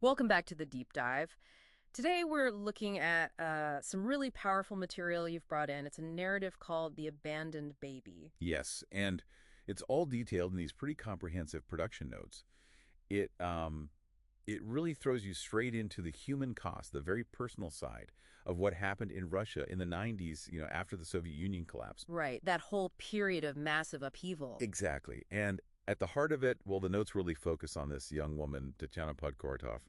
Welcome back to the deep dive. Today we're looking at some really powerful material you've brought in. It's a narrative called The Abandoned Baby. Yes, and it's all detailed in these pretty comprehensive production notes. It really throws you straight into the human cost, the very personal side of what happened in Russia in the 90s, after the Soviet Union collapsed. Right, that whole period of massive upheaval. Exactly. And at the heart of it, well, the notes really focus on this young woman, Tatyana Podkoritov.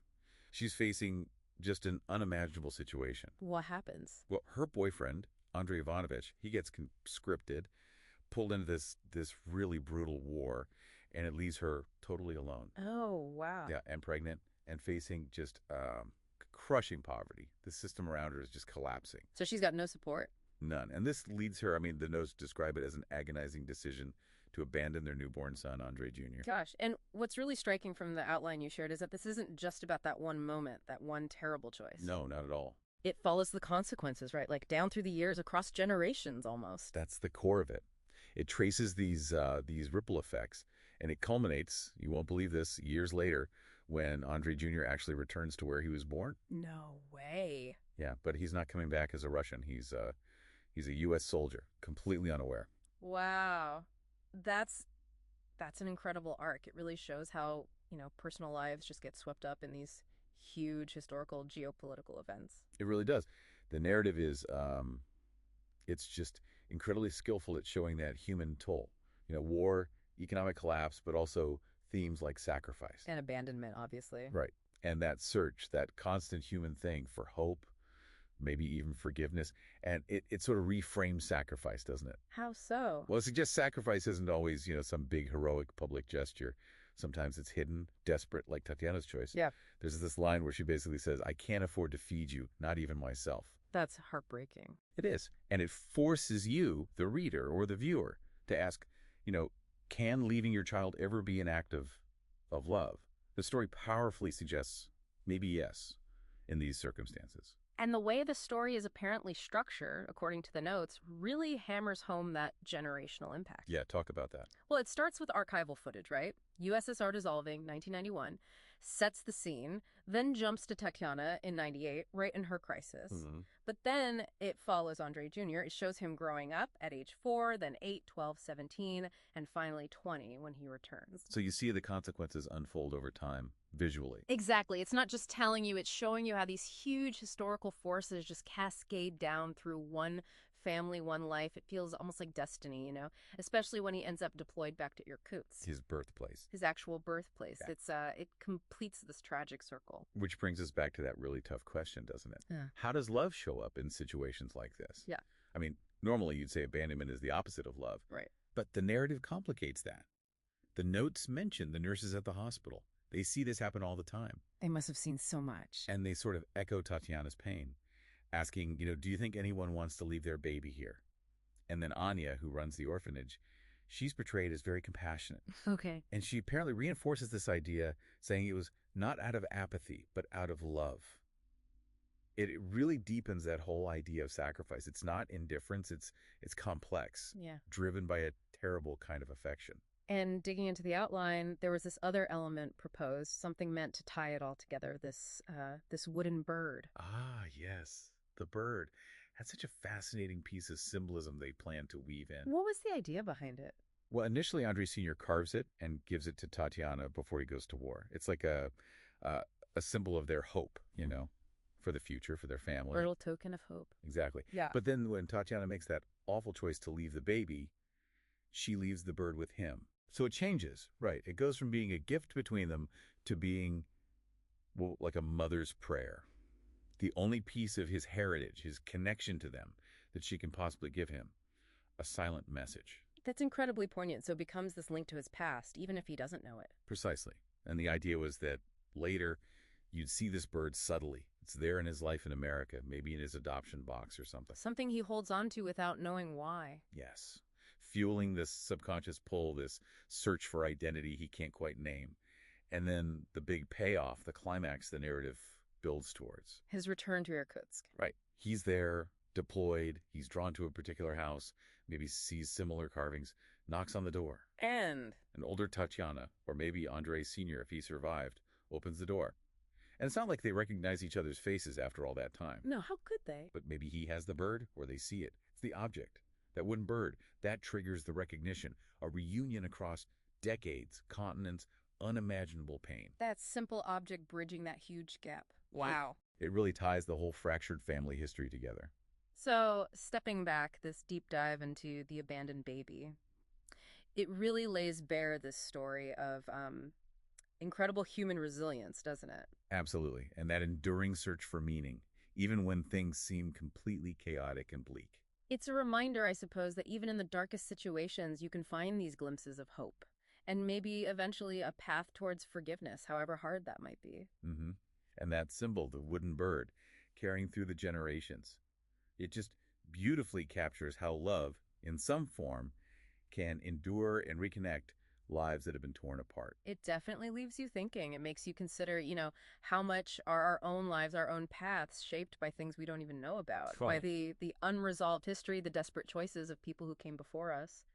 She's facing just an unimaginable situation. What happens? Well, her boyfriend, Andrei Ivanovich, he gets conscripted, pulled into this really brutal war, and it leaves her totally alone. Oh, wow. Yeah, and pregnant and facing just crushing poverty. The system around her is just collapsing. So she's got no support? None. And this leads her, the notes describe it as an agonizing decision to abandon their newborn son, Andrei Jr. Gosh, and what's really striking from the outline you shared is that this isn't just about that one moment, that one terrible choice. No, not at all. It follows the consequences, right? Like down through the years, across generations almost. That's the core of it. It traces these ripple effects, and it culminates, you won't believe this, years later when Andrei Jr. actually returns to where he was born. No way. Yeah, but he's not coming back as a Russian. He's a U.S. soldier, completely unaware. Wow. That's an incredible arc. It really shows how, personal lives just get swept up in these huge historical geopolitical events. It really does. The narrative is, it's just incredibly skillful at showing that human toll. War, economic collapse, but also themes like sacrifice. And abandonment, obviously. Right. And that search, that constant human thing for hope, maybe even forgiveness. And it sort of reframes sacrifice, doesn't it? How so? Well, it suggests sacrifice isn't always, some big heroic public gesture. Sometimes it's hidden, desperate, like Tatyana's choice. Yeah. There's this line where she basically says, I can't afford to feed you, not even myself. That's heartbreaking. It is. And it forces you, the reader or the viewer, to ask, can leaving your child ever be an act of love? The story powerfully suggests maybe yes in these circumstances. And the way the story is apparently structured, according to the notes, really hammers home that generational impact. Yeah, talk about that. Well, it starts with archival footage, right? USSR dissolving, 1991, sets the scene, then jumps to Tatyana in 98, right in her crisis. Mm-hmm. But then it follows Andrei Jr. It shows him growing up at age 4, then 8, 12, 17, and finally 20 when he returns. So you see the consequences unfold over time visually. Exactly. It's not just telling you, it's showing you how these huge historical forces just cascade down through one family, one life. It feels almost like destiny, especially when he ends up deployed back to Irkutsk. His birthplace. His actual birthplace. Yeah. It completes this tragic circle. Which brings us back to that really tough question, doesn't it? Yeah. How does love show up in situations like this? Yeah. Normally you'd say abandonment is the opposite of love. Right. But the narrative complicates that. The notes mention the nurses at the hospital. They see this happen all the time. They must have seen so much. And they sort of echo Tatyana's pain, asking, do you think anyone wants to leave their baby here? And then Anya, who runs the orphanage, she's portrayed as very compassionate. Okay. And she apparently reinforces this idea, saying it was not out of apathy, but out of love. It really deepens that whole idea of sacrifice. It's not indifference, it's complex, Yeah. driven by a terrible kind of affection. And digging into the outline, there was this other element proposed, something meant to tie it all together, this wooden bird. Ah, yes, the bird. That's such a fascinating piece of symbolism they plan to weave in. What was the idea behind it? Well, initially, Andrei Sr. carves it and gives it to Tatyana before he goes to war. It's like a symbol of their hope, for the future, for their family. A little token of hope. Exactly. Yeah. But then when Tatyana makes that awful choice to leave the baby, she leaves the bird with him. So it changes, right? It goes from being a gift between them to being, well, like a mother's prayer. The only piece of his heritage, his connection to them, that she can possibly give him. A silent message. That's incredibly poignant. So it becomes this link to his past, even if he doesn't know it. Precisely. And the idea was that later you'd see this bird subtly. It's there in his life in America, maybe in his adoption box or something. Something he holds on to without knowing why. Yes. Fueling this subconscious pull, this search for identity he can't quite name. And then the big payoff, the climax the narrative builds towards. His return to Irkutsk. Right. He's there, deployed, he's drawn to a particular house, maybe sees similar carvings, knocks on the door. And An older Tatyana, or maybe Andrei Sr. if he survived, opens the door. And it's not like they recognize each other's faces after all that time. No, how could they? But maybe he has the bird or they see it. It's the object. That wooden bird, that triggers the recognition, a reunion across decades, continents, unimaginable pain. That simple object bridging that huge gap. Wow. It really ties the whole fractured family history together. So, stepping back, this deep dive into the abandoned baby, it really lays bare this story of incredible human resilience, doesn't it? Absolutely. And that enduring search for meaning, even when things seem completely chaotic and bleak. It's a reminder, I suppose, that even in the darkest situations, you can find these glimpses of hope and maybe eventually a path towards forgiveness, however hard that might be. hmm And that symbol, the wooden bird, carrying through the generations. It just beautifully captures how love, in some form, can endure and reconnect lives that have been torn apart. It definitely leaves you thinking. It makes you consider, how much are our own lives, our own paths shaped by things we don't even know about, by Right. the unresolved history, the desperate choices of people who came before us.